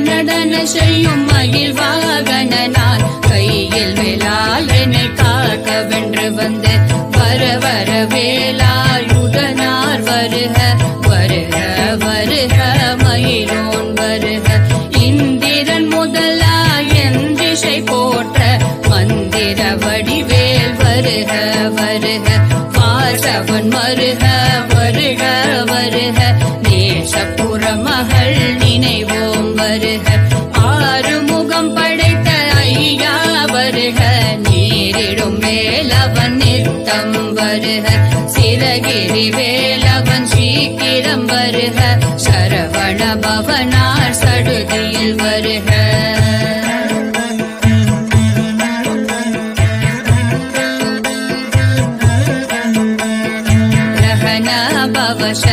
நடன செய்யும் மயில் வாகனனார் கையில் வேலால் என்னை காக்க வென்று வந்து வர வர வேலாயுதனார் வருக வருக வருக மயிலோன் வருக இந்திரன் முதலா என் திசை போற்ற மந்திர வடிவேல் வருக வருக வாசவன் வருக வருக வருக நேசபுர மகள் நினைவோம் வருக ஆறுமுகம் படைத்த ஐயா வருக நீரிடும் வேலவன் நித்தம் வருக சிரகிரி வேலவன் சீக்கிரம் வருக சரவண பவனார் சடுதியில் வருக பவச